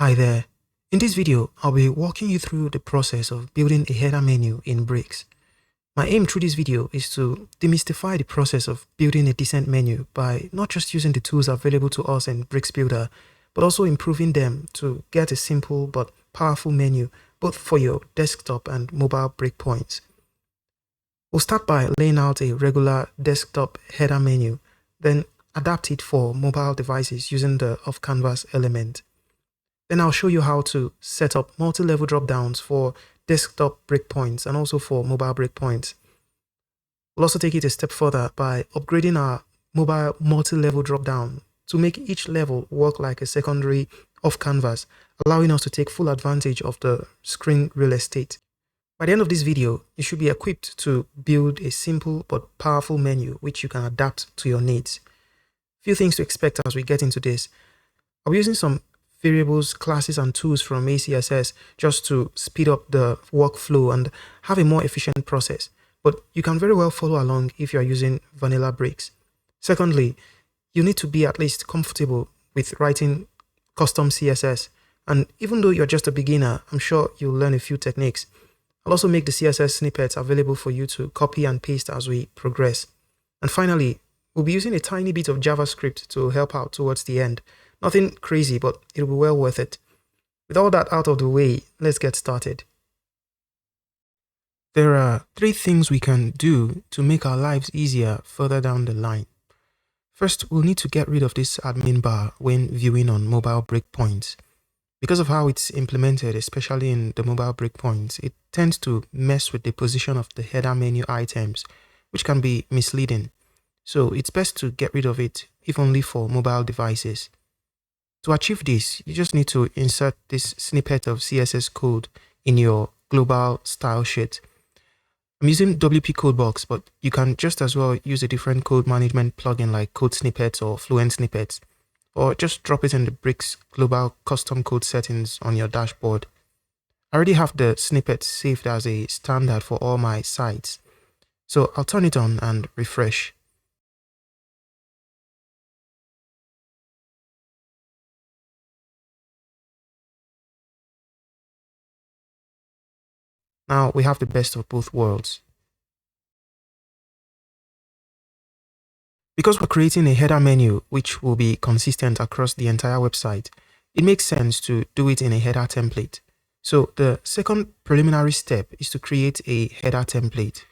Hi there. In this video, I'll be walking you through the process of building a header menu in Bricks. My aim through this video is to demystify the process of building a decent menu by not just using the tools available to us in Bricks Builder, but also improving them to get a simple but powerful menu both for your desktop and mobile breakpoints. We'll start by laying out a regular desktop header menu, then adapt it for mobile devices using the offcanvas element. Then I'll show you how to set up multi-level dropdowns for desktop breakpoints and also for mobile breakpoints. We'll also take it a step further by upgrading our mobile multi-level dropdown to make each level work like a secondary off-canvas, allowing us to take full advantage of the screen real estate. By the end of this video, you should be equipped to build a simple but powerful menu which you can adapt to your needs. Few things to expect as we get into this. I'll be using some variables, classes, and tools from ACSS just to speed up the workflow and have a more efficient process. But you can very well follow along if you are using vanilla Bricks. Secondly, you need to be at least comfortable with writing custom CSS. And even though you're just a beginner, I'm sure you'll learn a few techniques. I'll also make the CSS snippets available for you to copy and paste as we progress. And finally, we'll be using a tiny bit of JavaScript to help out towards the end. Nothing crazy, but it'll be well worth it. With all that out of the way, let's get started. There are 3 things we can do to make our lives easier further down the line. First, we'll need to get rid of this admin bar when viewing on mobile breakpoints. Because of how it's implemented, especially in the mobile breakpoints, it tends to mess with the position of the header menu items, which can be misleading. So it's best to get rid of it, if only for mobile devices. To achieve this, you just need to insert this snippet of CSS code in your global style sheet. I'm using WP Codebox, but you can just as well use a different code management plugin like Code Snippets or Fluent Snippets, or just drop it in the Bricks global custom code settings on your dashboard. I already have the snippet saved as a standard for all my sites, so I'll turn it on and refresh. Now we have the best of both worlds. Because we're creating a header menu which will be consistent across the entire website, it makes sense to do it in a header template. So the second preliminary step is to create a header template.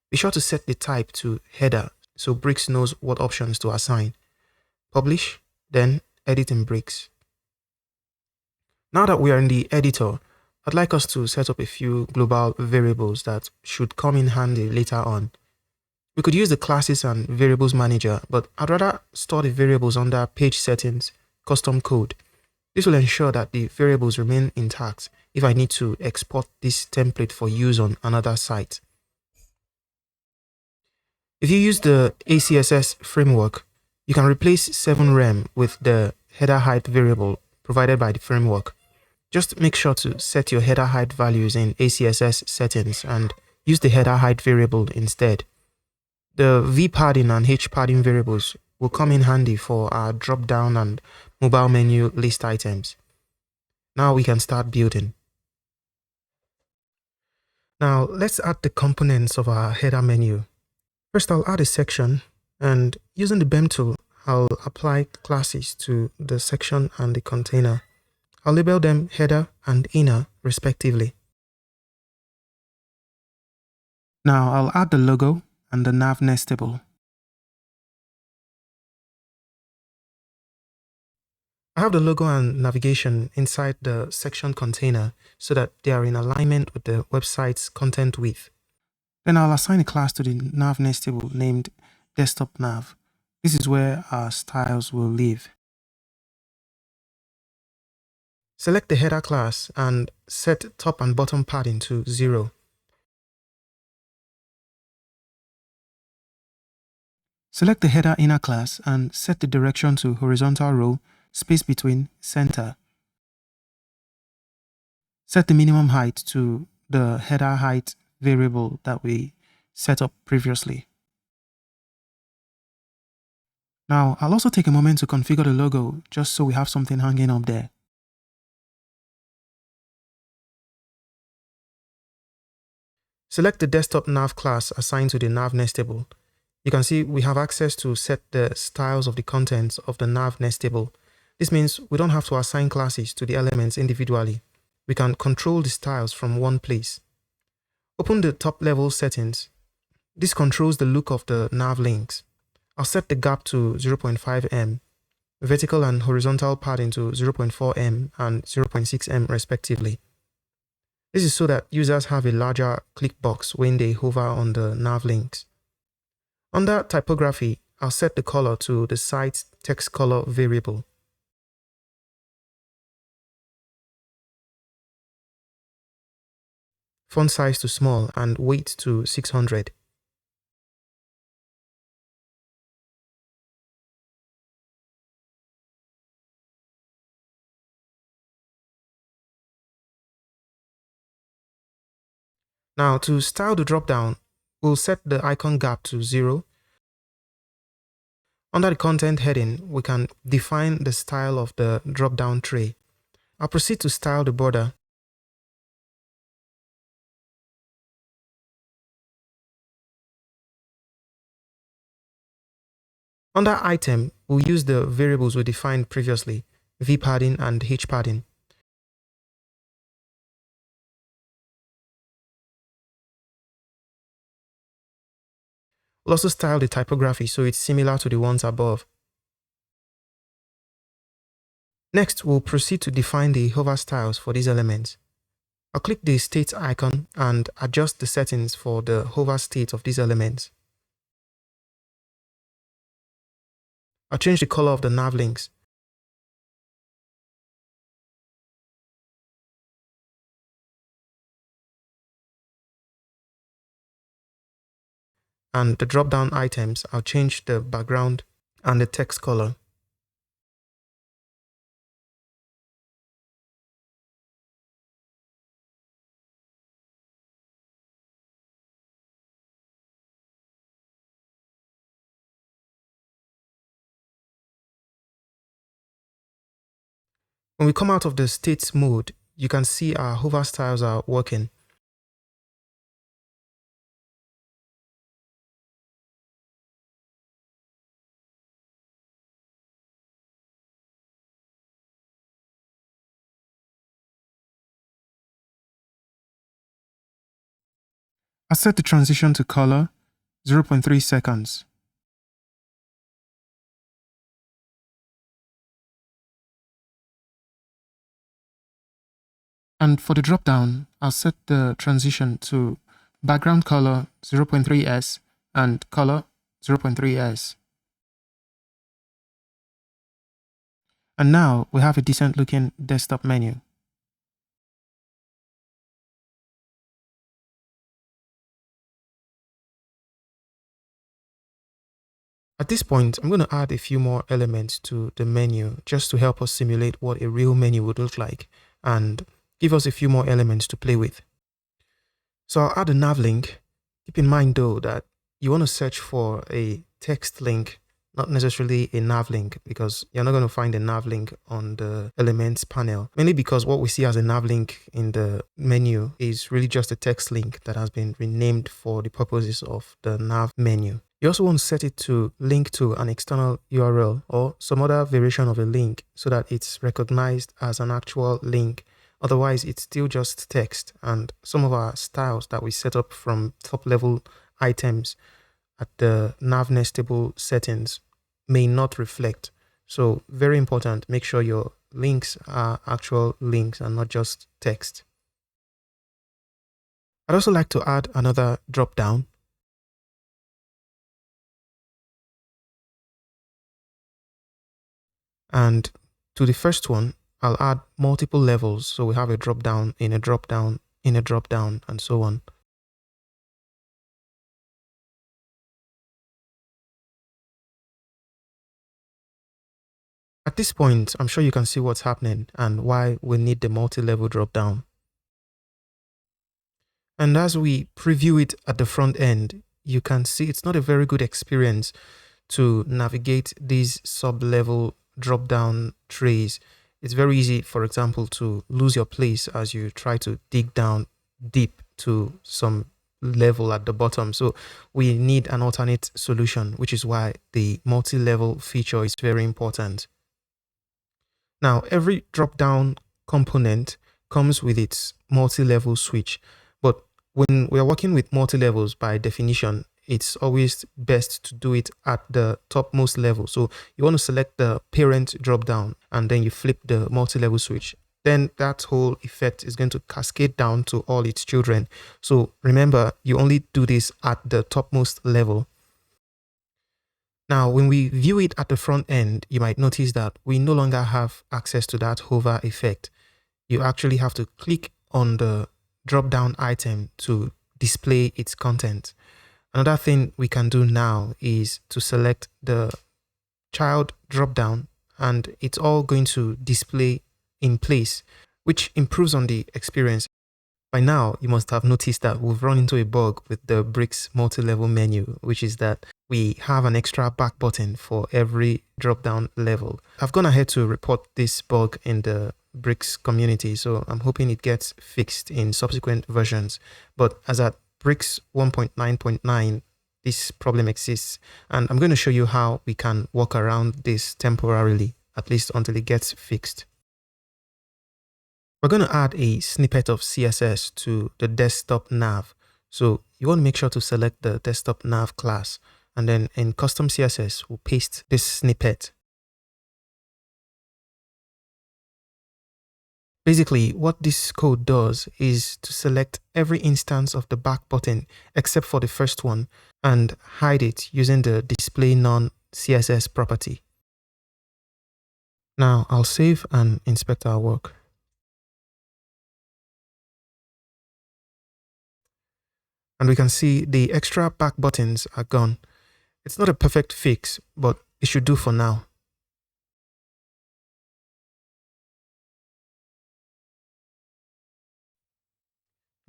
Be sure to set the type to header so Bricks knows what options to assign. Publish, then edit in Bricks. Now that we are in the editor, I'd like us to set up a few global variables that should come in handy later on. We could use the classes and variables manager, but I'd rather store the variables under page settings, custom code. This will ensure that the variables remain intact if I need to export this template for use on another site. If you use the ACSS framework, you can replace 7rem with the header height variable provided by the framework. Just make sure to set your header height values in ACSS settings and use the header height variable instead. The V padding and H padding variables will come in handy for our drop-down and mobile menu list items. Now we can start building. Now let's add the components of our header menu. First, I'll add a section, and using the BEM tool, I'll apply classes to the section and the container. I'll label them header and inner respectively. Now I'll add the logo and the nav nestable. I have the logo and navigation inside the section container so that they are in alignment with the website's content width. Then I'll assign a class to the nav nestable named desktop nav. This is where our styles will live. Select the header class and set top and bottom padding to 0. Select the header inner class and set the direction to horizontal row, space between, center. Set the minimum height to the header height variable that we set up previously. Now, I'll also take a moment to configure the logo just so we have something hanging up there. Select the desktop nav class assigned to the nav nestable. You can see we have access to set the styles of the contents of the nav nestable. This means we don't have to assign classes to the elements individually. We can control the styles from one place. Open the top level settings. This controls the look of the nav links. I'll set the gap to 0.5 m, vertical and horizontal padding to 0.4 m and 0.6 m respectively. This is so that users have a larger click box when they hover on the nav links. Under typography, I'll set the color to the site text color variable. Font size to small and weight to 600. Now to style the dropdown, we'll set the icon gap to 0. Under the content heading, we can define the style of the dropdown tray. I'll proceed to style the border. Under item, we'll use the variables we defined previously, v padding and h padding. We'll also style the typography so it's similar to the ones above. Next, we'll proceed to define the hover styles for these elements. I'll click the state icon and adjust the settings for the hover state of these elements. I'll change the color of the nav links. And the drop-down items, I'll change the background and the text color. When we come out of the states mode, you can see our hover styles are working. I set the transition to color 0.3 seconds. And for the drop-down, I'll set the transition to background color 0.3s and color 0.3s. And now we have a decent looking desktop menu. At this point, I'm going to add a few more elements to the menu just to help us simulate what a real menu would look like and give us a few more elements to play with. So I'll add a nav link. Keep in mind though that you want to search for a text link, not necessarily a nav link, because you're not going to find a nav link on the elements panel, mainly because what we see as a nav link in the menu is really just a text link that has been renamed for the purposes of the nav menu. You also want to set it to link to an external URL or some other variation of a link so that it's recognized as an actual link. Otherwise, it's still just text, and some of our styles that we set up from top level items at the nav nestable settings may not reflect. So very important, make sure your links are actual links and not just text. I'd also like to add another drop down. And to the first one, I'll add multiple levels. So we have a drop down in a drop down in a drop down and so on. At this point, I'm sure you can see what's happening and why we need the multi-level drop down. And as we preview it at the front end, you can see it's not a very good experience to navigate these sub-level drop-down trays. It's very easy, for example, to lose your place as you try to dig down deep to some level at the bottom. So we need an alternate solution, which is why the multi-level feature is very important. Now, every drop-down component comes with its multi-level switch, but when we are working with multi-levels, by definition, it's always best to do it at the topmost level. So you want to select the parent drop-down and then you flip the multi-level switch. Then that whole effect is going to cascade down to all its children. So remember, you only do this at the topmost level. Now, when we view it at the front end, you might notice that we no longer have access to that hover effect. You actually have to click on the drop-down item to display its content. Another thing we can do now is to select the child drop-down, and it's all going to display in place, which improves on the experience. By now, you must have noticed that we've run into a bug with the Bricks multi-level menu, which is that we have an extra back button for every drop-down level. I've gone ahead to report this bug in the Bricks community, so I'm hoping it gets fixed in subsequent versions. But as at Bricks 1.9.9, this problem exists, and I'm going to show you how we can work around this temporarily, at least until it gets fixed. We're going to add a snippet of CSS to the desktop nav. So you want to make sure to select the desktop nav class, and then in custom CSS, we'll paste this snippet. Basically, what this code does is to select every instance of the back button except for the first one and hide it using the display none CSS property. Now I'll save and inspect our work. And we can see the extra back buttons are gone. It's not a perfect fix, but it should do for now.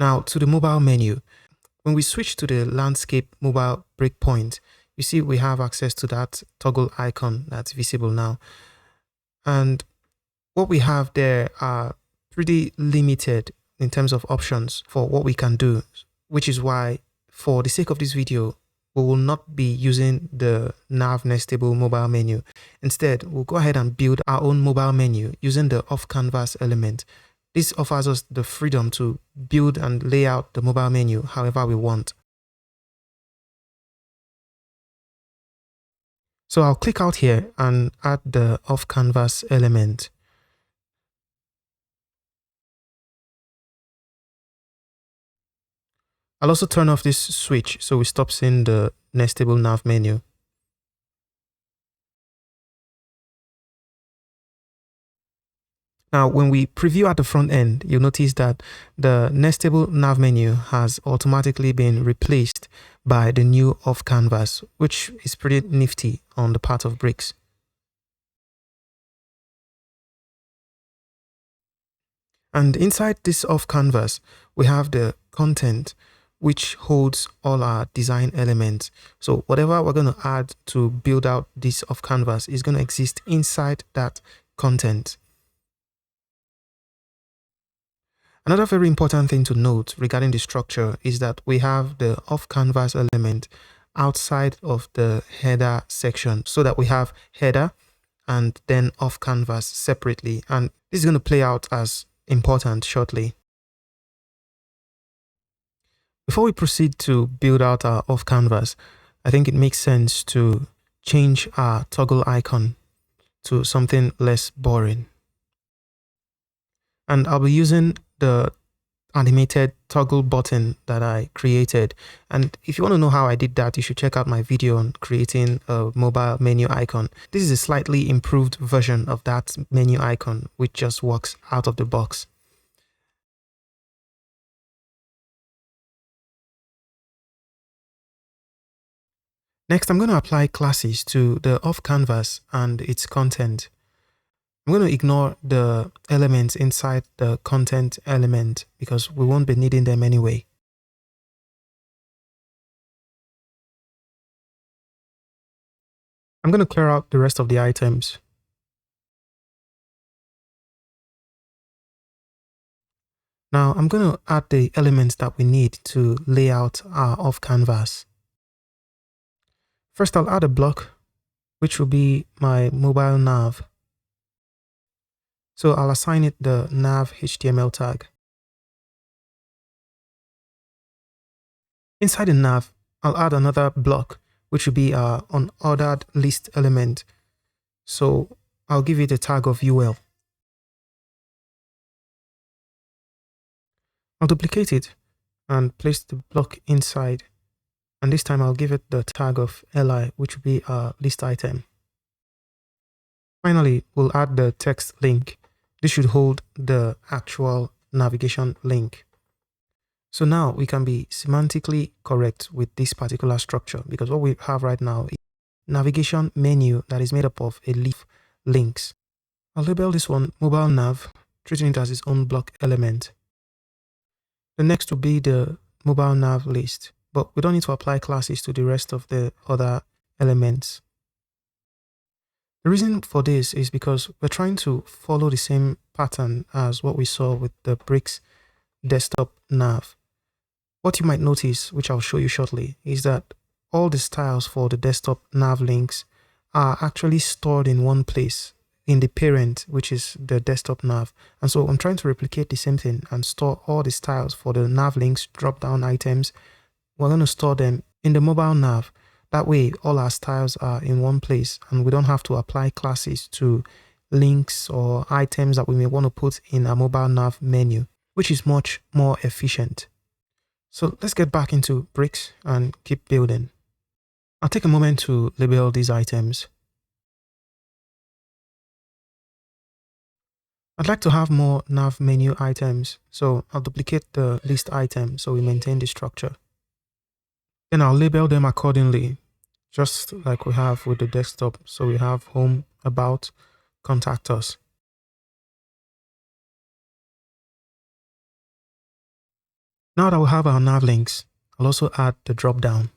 Now to the mobile menu. When we switch to the landscape mobile breakpoint, you see we have access to that toggle icon that's visible now. And what we have there are pretty limited in terms of options for what we can do, which is why for the sake of this video, we will not be using the nav nestable mobile menu. Instead, we'll go ahead and build our own mobile menu using the off canvas element. This offers us the freedom to build and lay out the mobile menu however we want. So I'll click out here and add the off canvas element. I'll also turn off this switch so we stop seeing the nestable nav menu. Now, when we preview at the front end, you'll notice that the nestable nav menu has automatically been replaced by the new off canvas, which is pretty nifty on the part of Bricks. And inside this off canvas, we have the content, which holds all our design elements. So whatever we're going to add to build out this off canvas is going to exist inside that content. Another very important thing to note regarding the structure is that we have the off canvas element outside of the header section, so that we have header and then off canvas separately. And this is going to play out as important shortly. Before we proceed to build out our off canvas, I think it makes sense to change our toggle icon to something less boring. And I'll be using the animated toggle button that I created. And if you want to know how I did that, you should check out my video on creating a mobile menu icon. This is a slightly improved version of that menu icon, which just works out of the box. Next, I'm going to apply classes to the off canvas and its content. I'm going to ignore the elements inside the content element because we won't be needing them anyway. I'm going to clear out the rest of the items. Now I'm going to add the elements that we need to lay out our off canvas. First, I'll add a block, which will be my mobile nav. So I'll assign it the nav HTML tag. Inside the nav, I'll add another block, which will be our unordered list element. So I'll give it a tag of UL. I'll duplicate it and place the block inside. And this time I'll give it the tag of li, which will be our list item. Finally, we'll add the text link. This should hold the actual navigation link. So now we can be semantically correct with this particular structure, because what we have right now is a navigation menu that is made up of a leaf links. I'll label this one mobile nav, treating it as its own block element. The next will be the mobile nav list, but we don't need to apply classes to the rest of the other elements. The reason for this is because we're trying to follow the same pattern as what we saw with the bricks desktop nav. What you might notice, which I'll show you shortly, is that all the styles for the desktop nav links are actually stored in one place in the parent, which is the desktop nav. And so I'm trying to replicate the same thing and store all the styles for the nav links drop down items. We're going to store them in the mobile nav. That way, all our styles are in one place and we don't have to apply classes to links or items that we may want to put in a mobile nav menu, which is much more efficient. So let's get back into bricks and keep building. I'll take a moment to label these items. I'd like to have more nav menu items, so I'll duplicate the list item so we maintain the structure. Then I'll label them accordingly, just like we have with the desktop. So we have home, about, contact us. Now that we have our nav links, I'll also add the drop down.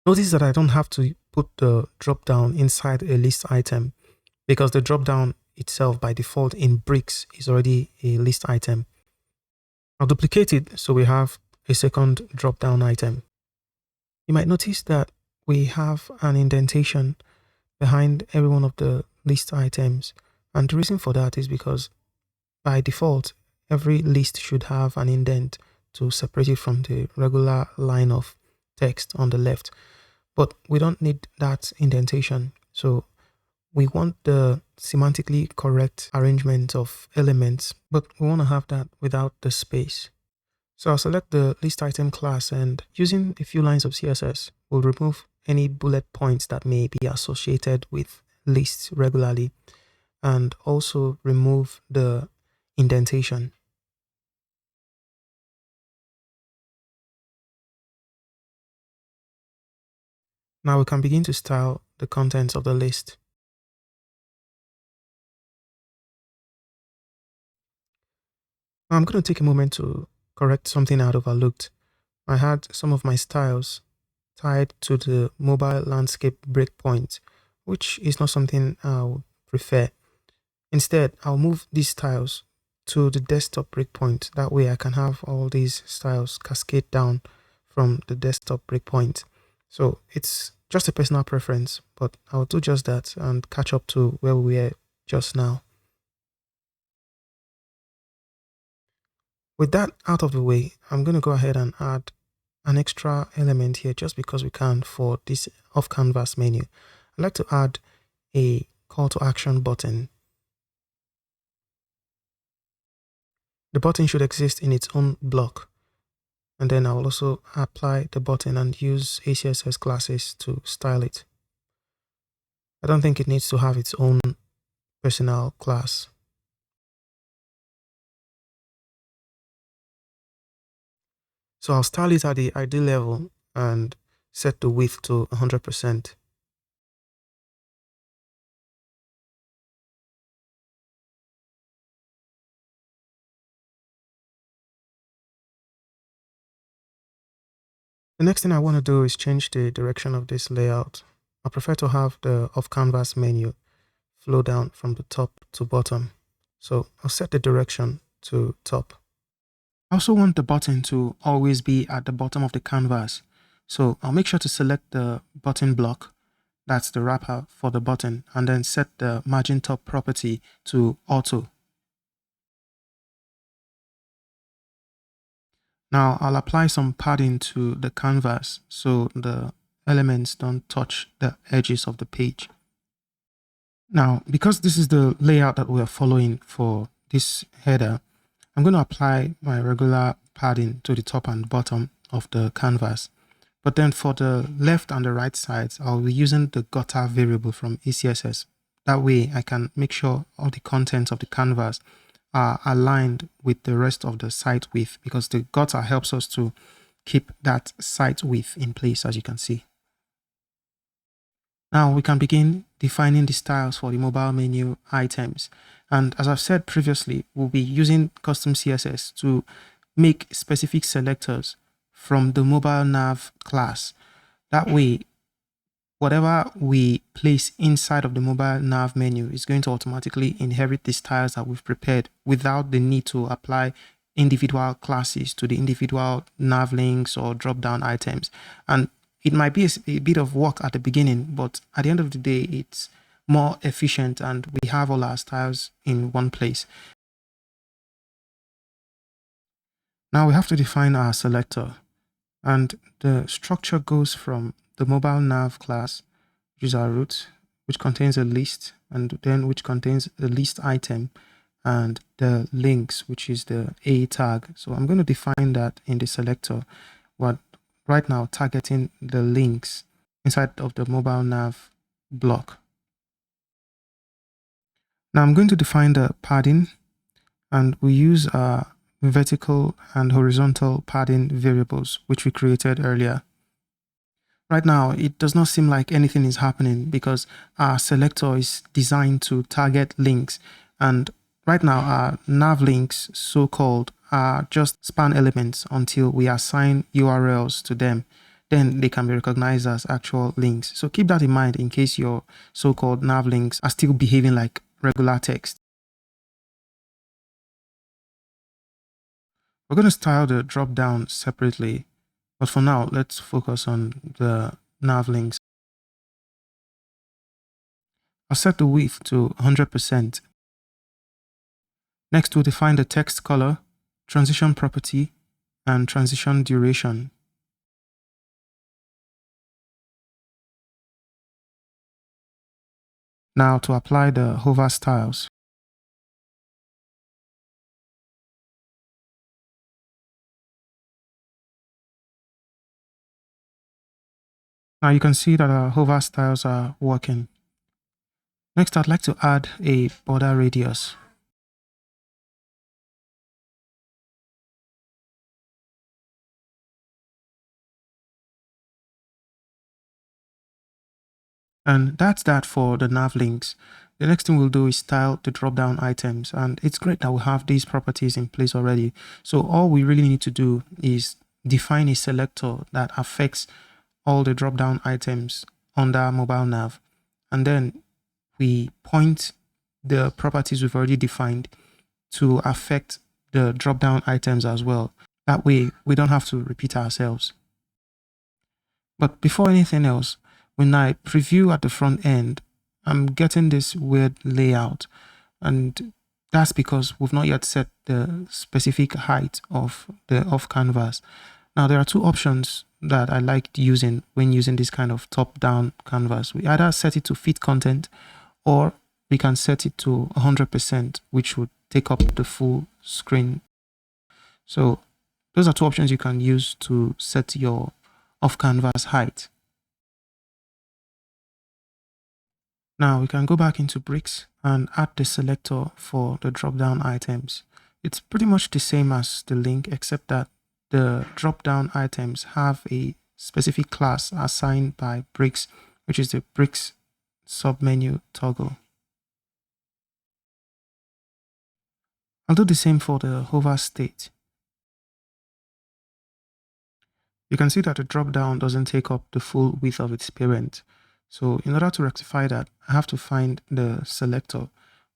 Notice that I don't have to put the drop down inside a list item because the drop down itself by default in bricks is already a list item. I'll duplicate it so we have a second drop down item. You might notice that we have an indentation behind every one of the list items. And the reason for that is because by default, every list should have an indent to separate it from the regular line of text on the left. But we don't need that indentation. So we want the semantically correct arrangement of elements, but we want to have that without the space. So I'll select the list item class and using a few lines of CSS, we'll remove any bullet points that may be associated with lists regularly and also remove the indentation. Now we can begin to style the contents of the list. Now I'm going to take a moment to correct something I had overlooked. I had some of my styles tied to the mobile landscape breakpoint, which is not something I would prefer. Instead, I'll move these styles to the desktop breakpoint. That way I can have all these styles cascade down from the desktop breakpoint. So it's just a personal preference, but I'll do just that and catch up to where we were just now. With that out of the way, I'm going to go ahead and add an extra element here just because we can for this off canvas menu. I'd like to add a call to action button. The button should exist in its own block. And then I'll also apply the button and use ACSS classes to style it. I don't think it needs to have its own personal class. So I'll style it at the ID level and set the width to 100%. The next thing I want to do is change the direction of this layout. I prefer to have the off canvas menu flow down from the top to bottom. So I'll set the direction to top. I also want the button to always be at the bottom of the canvas. So I'll make sure to select the button block, that's the wrapper for the button, and then set the margin top property to auto. Now I'll apply some padding to the canvas so the elements don't touch the edges of the page. Now, because this is the layout that we are following for this header, I'm going to apply my regular padding to the top and bottom of the canvas. But then for the left and the right sides, I'll be using the gutter variable from ACSS. That way I can make sure all the contents of the canvas are aligned with the rest of the site width, because the gutter helps us to keep that site width in place, as you can see. Now we can begin defining the styles for the mobile menu items. And as I've said previously, we'll be using custom CSS to make specific selectors from the mobile nav class. That way, whatever we place inside of the mobile nav menu is going to automatically inherit the styles that we've prepared without the need to apply individual classes to the individual nav links or drop down items. And it might be a bit of work at the beginning, but at the end of the day, it's more efficient and we have all our styles in one place. Now we have to define our selector, and the structure goes from the mobile nav class, which is our root, which contains a list, and then which contains the list item, and the links, which is the A tag. So I'm going to define that in the selector. What right now targeting the links inside of the mobile nav block. Now I'm going to define the padding, and we use our vertical and horizontal padding variables, which we created earlier. Right now, it does not seem like anything is happening because our selector is designed to target links. And right now, our nav links, so-called, are just span elements until we assign URLs to them. Then they can be recognized as actual links. So keep that in mind in case your so-called nav links are still behaving like regular text. We're going to style the drop-down separately, but for now, let's focus on the nav links. I'll set the width to 100%. Next, we'll define the text color, transition property, and transition duration. Now to apply the hover styles. Now you can see that our hover styles are working. Next, I'd like to add a border radius. And that's that for the nav links. The next thing we'll do is style the drop-down items, and it's great that we have these properties in place already. So all we really need to do is define a selector that affects all the drop-down items under mobile nav, and then we point the properties we've already defined to affect the drop-down items as well. That way we don't have to repeat ourselves. But before anything else, when I preview at the front end, I'm getting this weird layout, and that's because we've not yet set the specific height of the off canvas. Now there are two options that I like using when using this kind of top-down canvas. We either set it to fit content, or we can set it to 100%, which would take up the full screen. So those are two options you can use to set your off-canvas height. Now we can go back into bricks and add the selector for the drop-down items. It's pretty much the same as the link, except that the drop-down items have a specific class assigned by bricks, which is the bricks submenu toggle. I'll do the same for the hover state. You can see that the drop-down doesn't take up the full width of its parent. So in order to rectify that, I have to find the selector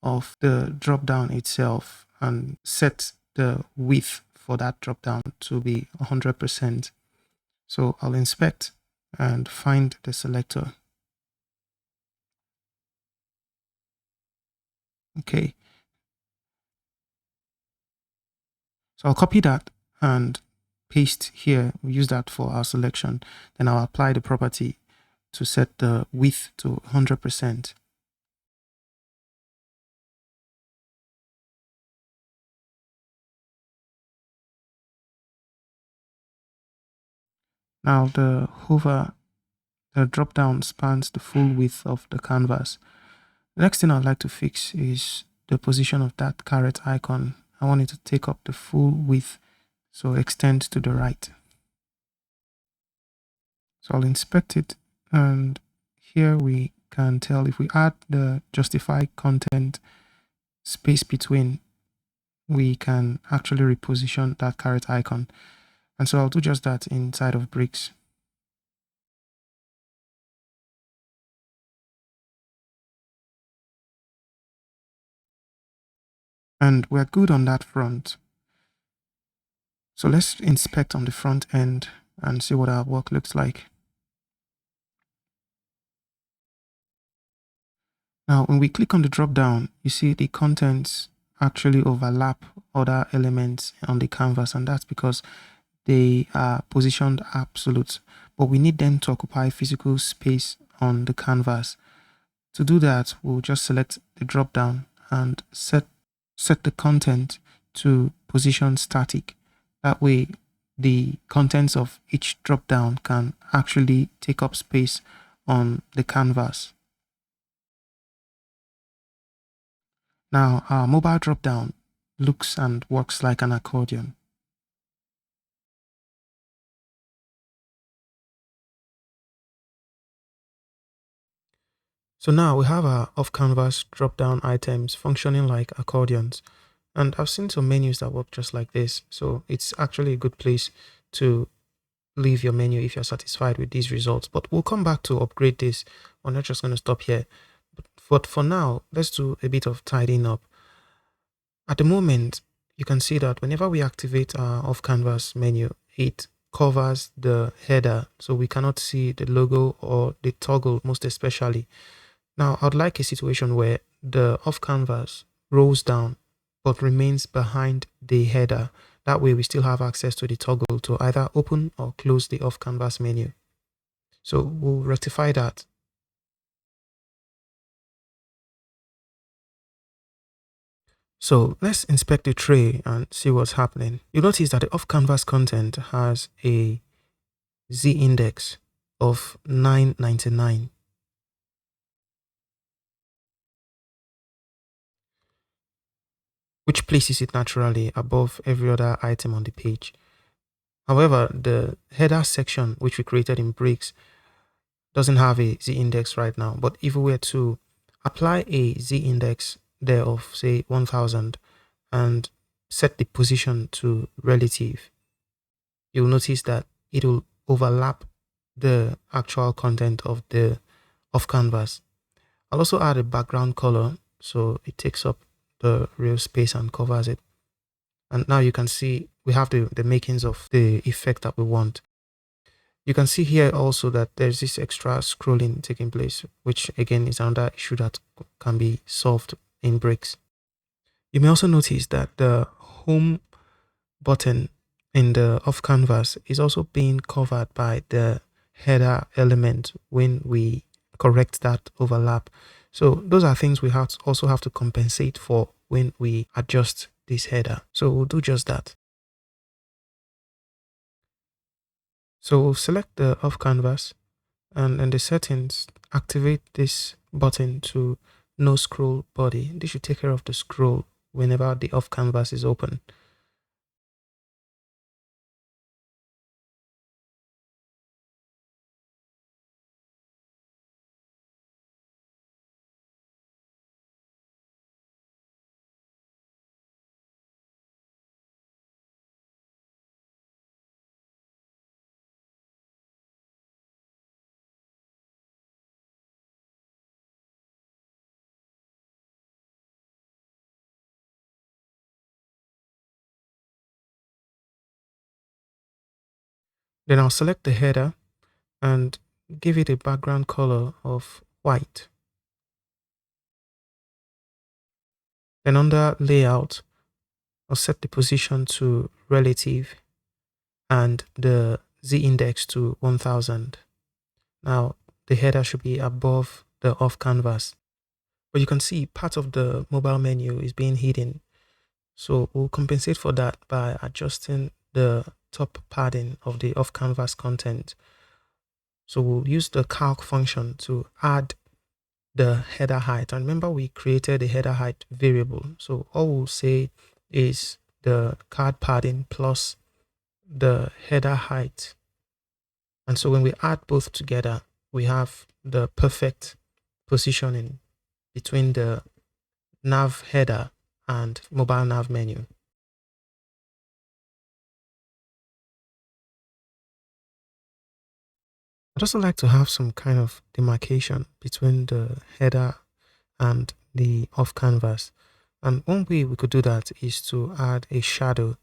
of the drop down itself and set the width for that drop down to be 100%. So I'll inspect and find the selector. Okay. So I'll copy that and paste here. We use that for our selection. Then I'll apply the property to set the width to 100%. Now the drop down spans the full width of the canvas. The next thing I'd like to fix is the position of that caret icon. I want it to take up the full width, so extend to the right. So I'll inspect it, and here we can tell if we add the justify content space between, we can actually reposition that caret icon. And so I'll do just that inside of bricks. And we're good on that front. So let's inspect on the front end and see what our work looks like. Now, when we click on the drop down, you see the contents actually overlap other elements on the canvas, and that's because they are positioned absolute, but we need them to occupy physical space on the canvas. To do that, we'll just select the drop down and set the content to position static. That way, the contents of each drop down can actually take up space on the canvas. Now, our mobile drop down looks and works like an accordion. So now we have our off-canvas drop-down items functioning like accordions. And I've seen some menus that work just like this. So it's actually a good place to leave your menu if you're satisfied with these results. But we'll come back to upgrade this. We're not just going to stop here. But for now, let's do a bit of tidying up. At the moment, you can see that whenever we activate our off-canvas menu, it covers the header. So we cannot see the logo or the toggle most especially. Now, I'd like a situation where the off-canvas rolls down but remains behind the header. That way, we still have access to the toggle to either open or close the off-canvas menu. So we'll rectify that. So let's inspect the tray and see what's happening. You'll notice that the off-canvas content has a z-index of 999. Which places it naturally above every other item on the page. However, the header section, which we created in bricks, doesn't have a z-index right now. But if we were to apply a z-index there of, say, 1000 and set the position to relative, you'll notice that it will overlap the actual content of the off-canvas. I'll also add a background color so it takes up the real space and covers it. And now you can see we have the makings of the effect that we want. You can see here also that there's this extra scrolling taking place, which again is another issue that can be solved in bricks. You may also notice that the home button in the off canvas is also being covered by the header element when we correct that overlap. So those are things we also have to compensate for when we adjust this header. So we'll do just that. So we'll select the off canvas and in the settings, activate this button to no scroll body. This should take care of the scroll whenever the off canvas is open. Then I'll select the header and give it a background color of white. Then under layout, I'll set the position to relative and the Z index to 1000. Now the header should be above the off canvas, but you can see part of the mobile menu is being hidden. So we'll compensate for that by adjusting the top padding of the off canvas content. So we'll use the calc function to add the header height. And remember, we created a header height variable. So all we'll say is the card padding plus the header height. And so when we add both together, we have the perfect positioning between the nav header and mobile nav menu. I'd also like to have some kind of demarcation between the header and the off canvas. And one way we could do that is to add a shadow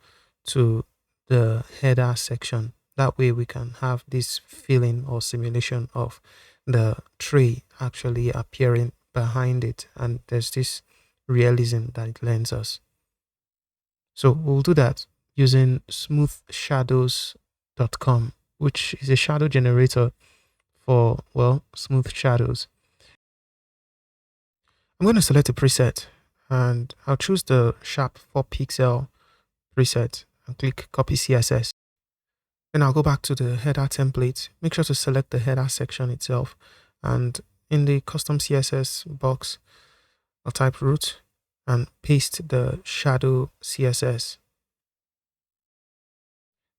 to the header section. That way we can have this feeling or simulation of the tree actually appearing behind it. And there's this realism that it lends us. So we'll do that using smoothshadows.com, which is a shadow generator for, well, smooth shadows. I'm going to select a preset and I'll choose the sharp 4 pixel preset and click copy CSS. Then I'll go back to the header template. Make sure to select the header section itself. And in the custom CSS box, I'll type root and paste the shadow CSS.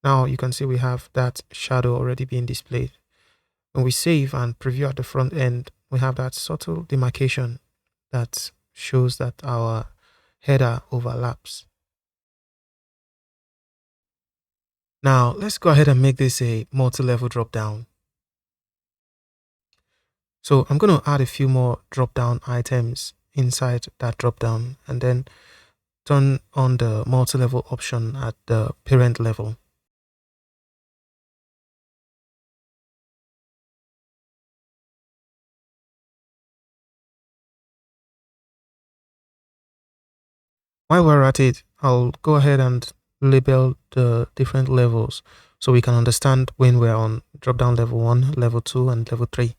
Now you can see we have that shadow already being displayed. When we save and preview at the front end, we have that subtle demarcation that shows that our header overlaps. Now let's go ahead and make this a multi-level drop down. So I'm going to add a few more drop down items inside that drop down and then turn on the multi-level option at the parent level. While we're at it, I'll go ahead and label the different levels so we can understand when we're on drop down level 1, level 2, and level 3.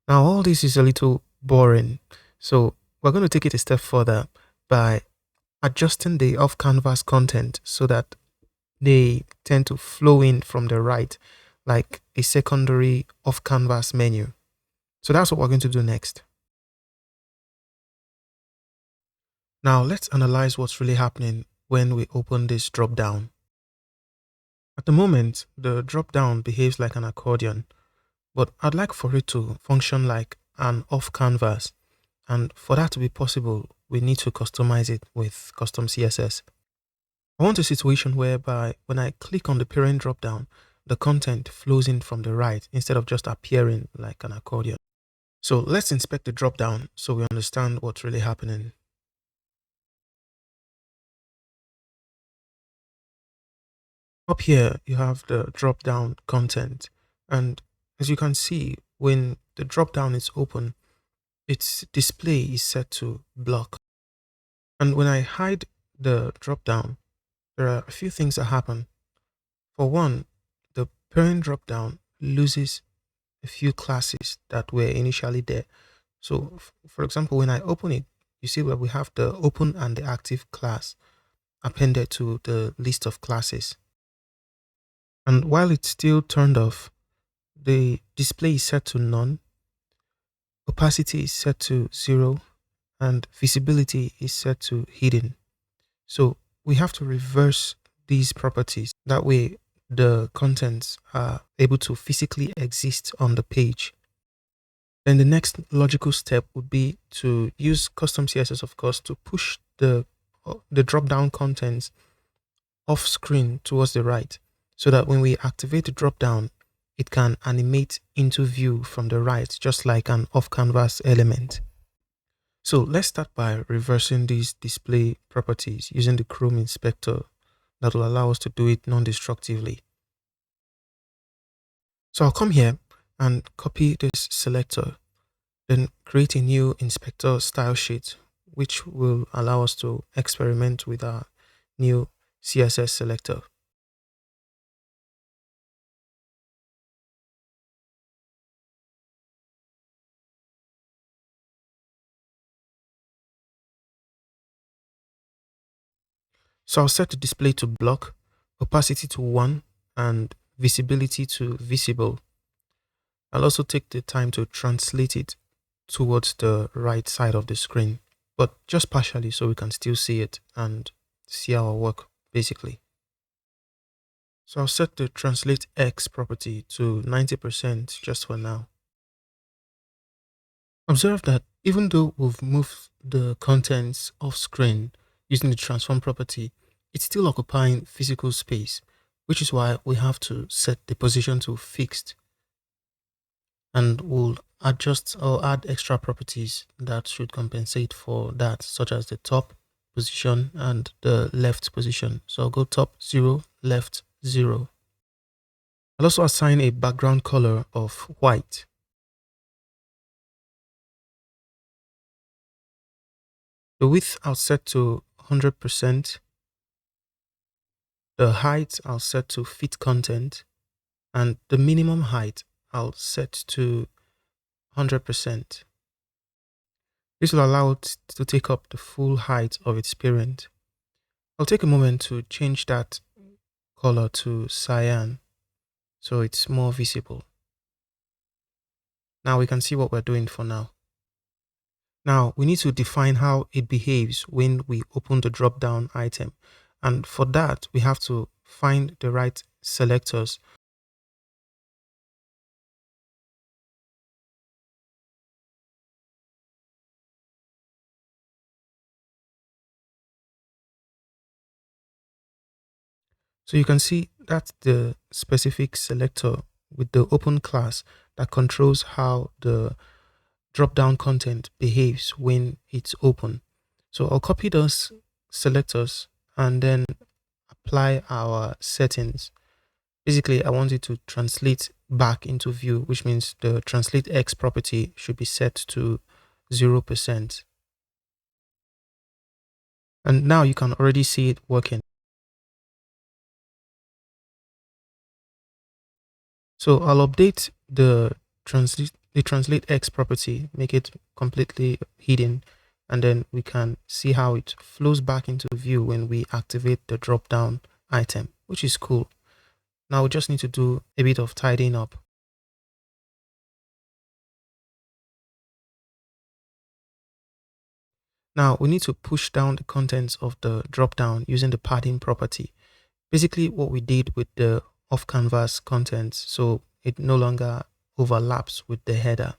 Now all this is a little boring, so we're going to take it a step further by adjusting the off canvas content so that they tend to flow in from the right like a secondary off canvas menu. So that's what we're going to do next. Now let's analyze what's really happening when we open this drop down. At the moment, the drop down behaves like an accordion, but I'd like for it to function like an off canvas. And for that to be possible, we need to customize it with custom CSS. I want a situation whereby when I click on the parent drop down, the content flows in from the right instead of just appearing like an accordion. So let's inspect the drop down so we understand what's really happening. Up here, you have the drop down content. And as you can see, when the drop down is open, its display is set to block. And when I hide the drop down, there are a few things that happen. For one, the parent drop down loses a few classes that were initially there. So for example, when I open it, you see where we have the open and the active class appended to the list of classes. And while it's still turned off, the display is set to none, opacity is set to 0, and visibility is set to hidden. So we have to reverse these properties. That way the contents are able to physically exist on the page. Then the next logical step would be to use custom CSS, of course, to push the drop down contents off screen towards the right so that when we activate the drop down, it can animate into view from the right, just like an off canvas element. So let's start by reversing these display properties using the Chrome inspector that will allow us to do it non-destructively. So I'll come here and copy this selector, then create a new inspector style sheet, which will allow us to experiment with our new CSS selector. So I'll set the display to block, opacity to 1, and visibility to visible. I'll also take the time to translate it towards the right side of the screen, but just partially so we can still see it and see our work basically. So I'll set the translate X property to 90% just for now. Observe that even though we've moved the contents off screen using the transform property, it's still occupying physical space, which is why we have to set the position to fixed, and we'll adjust or add extra properties that should compensate for that, such as the top position and the left position. So I'll go top 0, left 0. I'll also assign a background color of white. The width I'll set to 100%. The height I'll set to fit content, and the minimum height I'll set to 100%. This will allow it to take up the full height of its parent. I'll take a moment to change that color to cyan so it's more visible. Now we can see what we're doing for now. Now we need to define how it behaves when we open the drop down item. And for that, we have to find the right selectors. So you can see that's the specific selector with the open class that controls how the drop down content behaves when it's open. So I'll copy those selectors and then apply our settings. Basically, I want it to translate back into view, which means the translate X property should be set to 0%. And now you can already see it working. So I'll update the translate X property, make it completely hidden, and then we can see how it flows back into view when we activate the drop down item, which is cool. Now we just need to do a bit of tidying up. Now we need to push down the contents of the drop down using the padding property. Basically what we did with the off canvas contents, so it no longer overlaps with the header.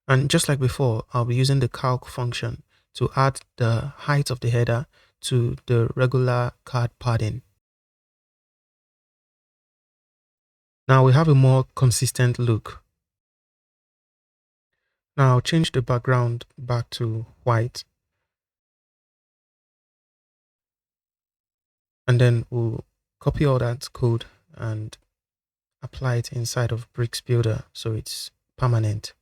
And just like before, I'll be using the calc function to add the height of the header to the regular card padding. Now we have a more consistent look. Now I'll change the background back to white. And then we'll copy all that code and apply it inside of Bricks Builder so it's permanent.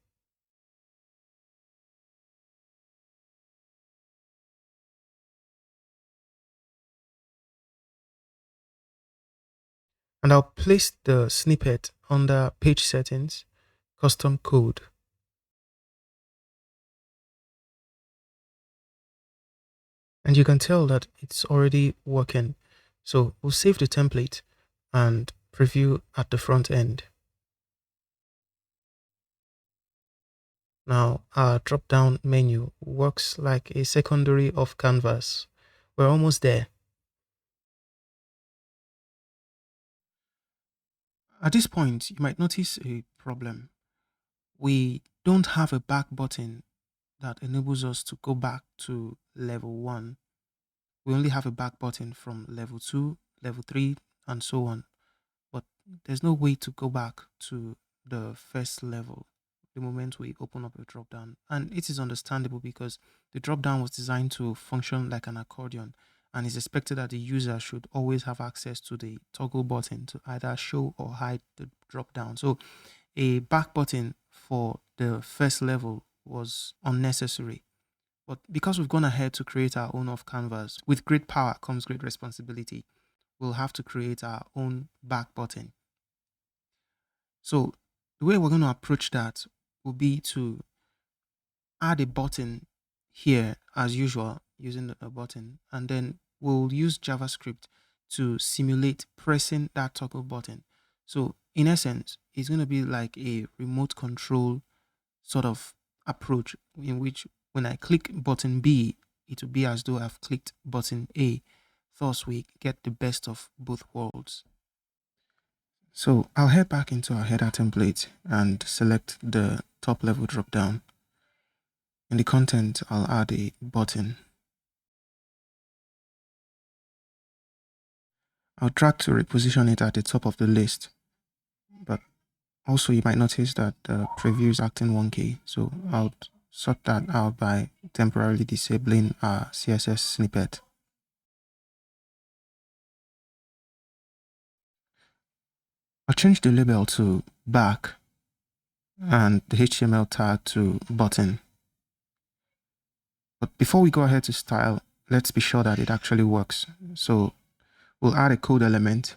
And I'll place the snippet under page settings, custom code. And you can tell that it's already working. So we'll save the template and preview at the front end. Now our drop down menu works like a secondary off canvas. We're almost there. At this point, you might notice a problem. We don't have a back button that enables us to go back to level 1. we only have a back button from level 2, level 3, and so on. But there's no way to go back to the first level the moment we open up a dropdown. And it is understandable because the dropdown was designed to function like an accordion, and it's expected that the user should always have access to the toggle button to either show or hide the dropdown. So a back button for the first level was unnecessary. But because we've gone ahead to create our own off canvas, with great power comes great responsibility. We'll have to create our own back button. So the way we're going to approach that will be to add a button here as usual using a button, and then we'll use JavaScript to simulate pressing that toggle button. So in essence, it's going to be like a remote control sort of approach in which when I click button B, it will be as though I've clicked button A. Thus, we get the best of both worlds. So I'll head back into our header template and select the top level dropdown. In the content, I'll add a button. I'll drag to reposition it at the top of the list, but also you might notice that the preview is acting wonky, so I'll sort that out by temporarily disabling our CSS snippet. I'll change the label to back and the HTML tag to button. But before we go ahead to style, let's be sure that it actually works. So we'll add a code element.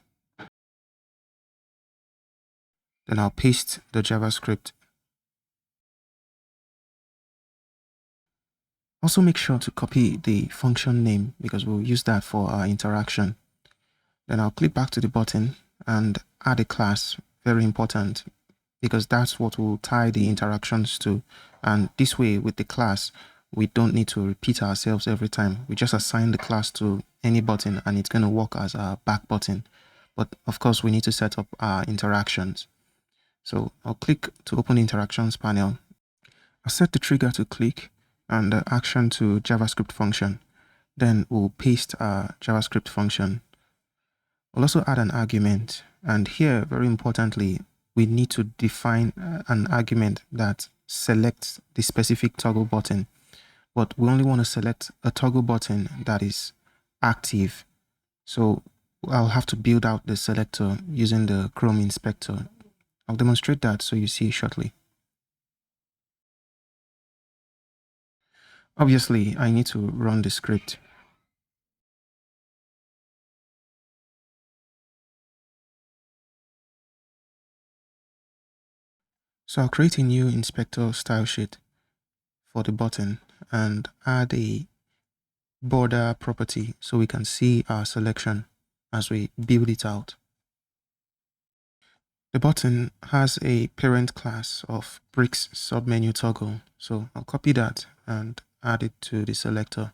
Then I'll paste the JavaScript. Also make sure to copy the function name because we'll use that for our interaction. Then I'll click back to the button and add a class. Very important because that's what will tie the interactions to. And this way with the class, we don't need to repeat ourselves every time. We just assign the class to any button and it's going to work as our back button. But of course, we need to set up our interactions. So I'll click to open the interactions panel. I'll set the trigger to click and the action to JavaScript function. Then we'll paste our JavaScript function. We'll also add an argument. And here, very importantly, we need to define an argument that selects the specific toggle button. But we only want to select a toggle button that is active. So I'll have to build out the selector using the Chrome inspector. I'll demonstrate that so you see shortly. Obviously, I need to run the script. So I'll create a new inspector style sheet for the button and add a border property so we can see our selection as we build it out. The button has a parent class of bricks submenu toggle, so I'll copy that and add it to the selector.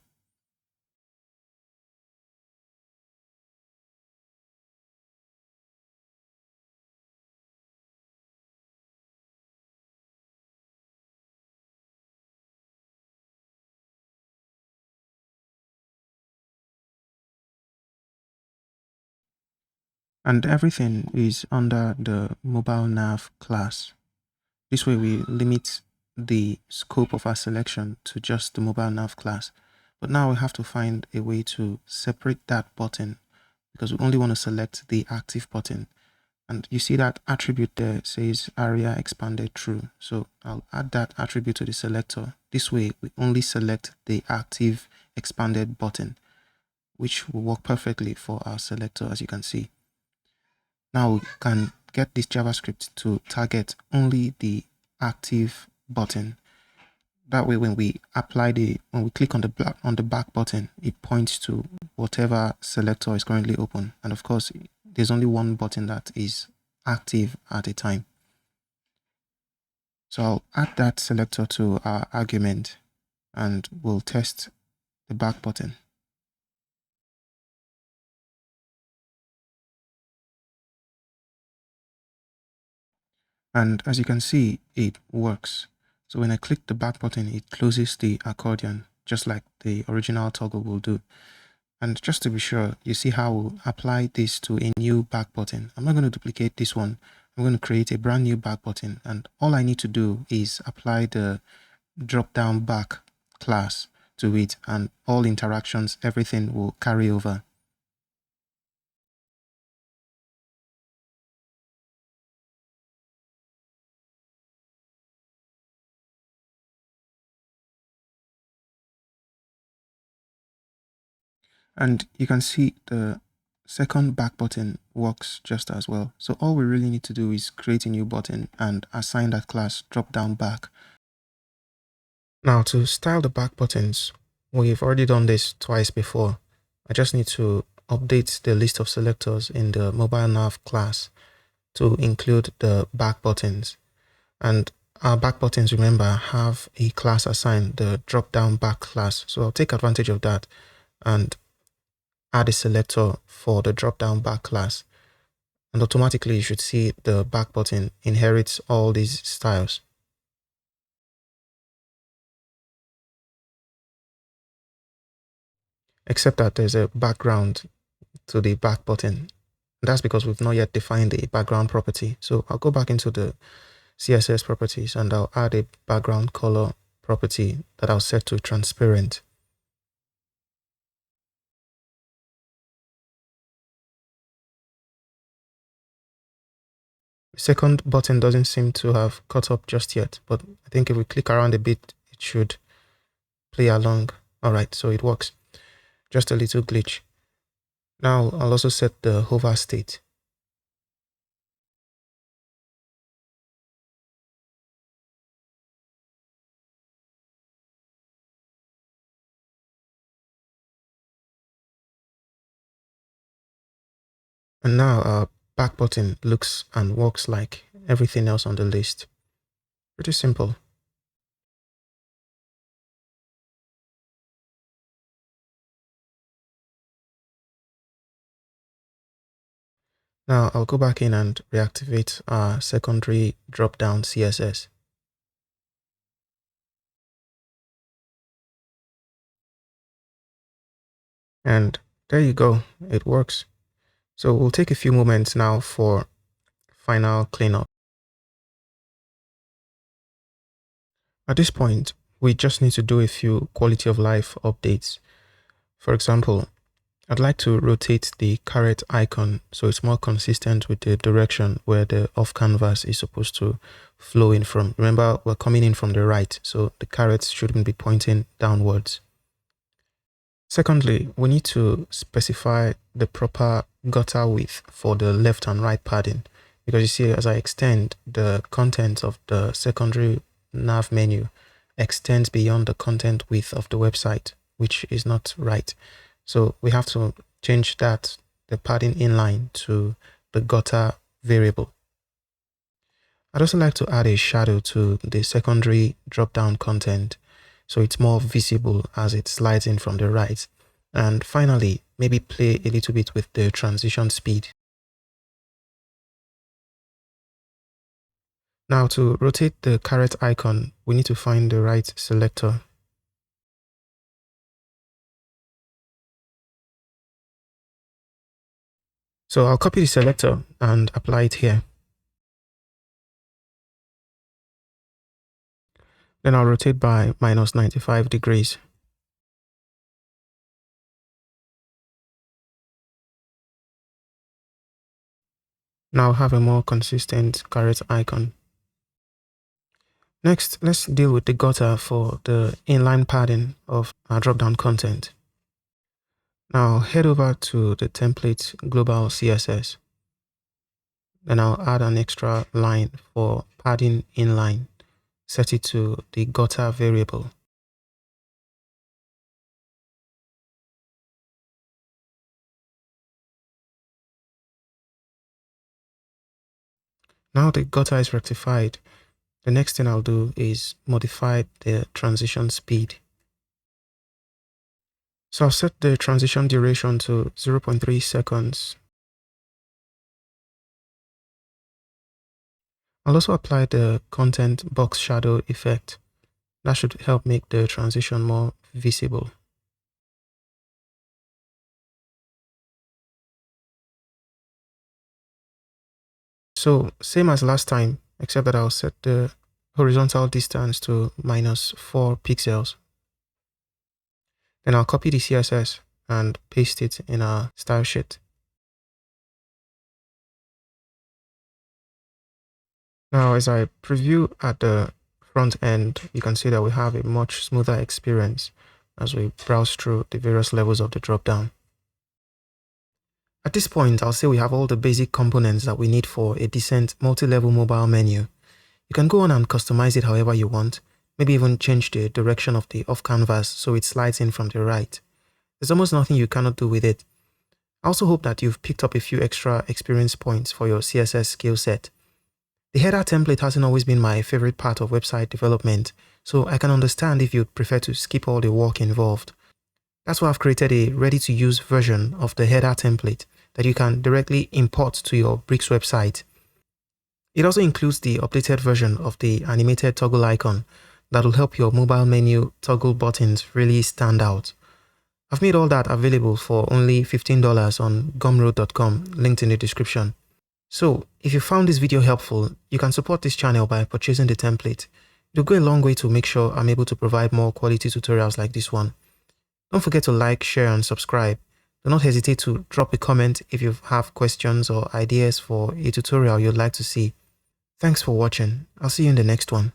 And everything is under the mobile nav class. This way we limit the scope of our selection to just the mobile nav class. But now we have to find a way to separate that button because we only want to select the active button. And you see that attribute there says area expanded true. So I'll add that attribute to the selector. This way we only select the active expanded button, which will work perfectly for our selector, as you can see. Now we can get this JavaScript to target only the active button. That way, when we click on the back button, it points to whatever selector is currently open. And of course, there's only one button that is active at a time. So I'll add that selector to our argument and we'll test the back button. And as you can see, it works. So when I click the back button, it closes the accordion, just like the original toggle will do. And just to be sure, you see how we'll apply this to a new back button. I'm not going to duplicate this one. I'm going to create a brand new back button. And all I need to do is apply the drop down back class to it, and all interactions, everything will carry over. And you can see the second back button works just as well. So all we really need to do is create a new button and assign that class drop down back. Now to style the back buttons, we've already done this twice before. I just need to update the list of selectors in the mobile nav class to include the back buttons. And our back buttons, remember, have a class assigned, the drop down back class. So I'll take advantage of that and add a selector for the drop down back class. And automatically you should see the back button inherits all these styles. Except that there's a background to the back button. That's because we've not yet defined the background property. So I'll go back into the CSS properties and I'll add a background color property that I'll set to transparent. The second button doesn't seem to have caught up just yet, but I think if we click around a bit, it should play along. All right, so it works. Just a little glitch. Now I'll also set the hover state. And now our back button looks and works like everything else on the list. Pretty simple. Now I'll go back in and reactivate our secondary drop-down CSS. And there you go, it works. So we'll take a few moments now for final cleanup. At this point, we just need to do a few quality of life updates. For example, I'd like to rotate the caret icon so it's more consistent with the direction where the off canvas is supposed to flow in from. Remember, we're coming in from the right, so the carets shouldn't be pointing downwards. Secondly, we need to specify the proper gutter width for the left and right padding, because you see, as I extend, the content of the secondary nav menu extends beyond the content width of the website, which is not right. So we have to change that, the padding inline, to the gutter variable. I'd also like to add a shadow to the secondary drop-down content so it's more visible as it slides in from the right. And finally, maybe play a little bit with the transition speed. Now to rotate the caret icon, we need to find the right selector. So I'll copy the selector and apply it here. Then I'll rotate by -95 degrees. Now have a more consistent caret icon. Next, let's deal with the gutter for the inline padding of our drop-down content. Now head over to the template global CSS. Then I'll add an extra line for padding inline. Set it to the gutter variable. Now the gutter is rectified. The next thing I'll do is modify the transition speed. So I'll set the transition duration to 0.3 seconds. I'll also apply the content box shadow effect. That should help make the transition more visible. So same as last time, except that I'll set the horizontal distance to -4 pixels. Then I'll copy the CSS and paste it in our style sheet. Now, as I preview at the front end, you can see that we have a much smoother experience as we browse through the various levels of the dropdown. At this point, I'll say we have all the basic components that we need for a decent multi-level mobile menu. You can go on and customize it however you want, maybe even change the direction of the off canvas so it slides in from the right. There's almost nothing you cannot do with it. I also hope that you've picked up a few extra experience points for your CSS skill set. The header template hasn't always been my favorite part of website development, so I can understand if you'd prefer to skip all the work involved. That's why I've created a ready-to-use version of the header template that you can directly import to your Bricks website. It also includes the updated version of the animated toggle icon that will help your mobile menu toggle buttons really stand out. I've made all that available for only $15 on gumroad.com, linked in the description. So, if you found this video helpful, you can support this channel by purchasing the template. It'll go a long way to make sure I'm able to provide more quality tutorials like this one. Don't forget to like, share, and subscribe. Do not hesitate to drop a comment if you have questions or ideas for a tutorial you'd like to see. Thanks for watching. I'll see you in the next one.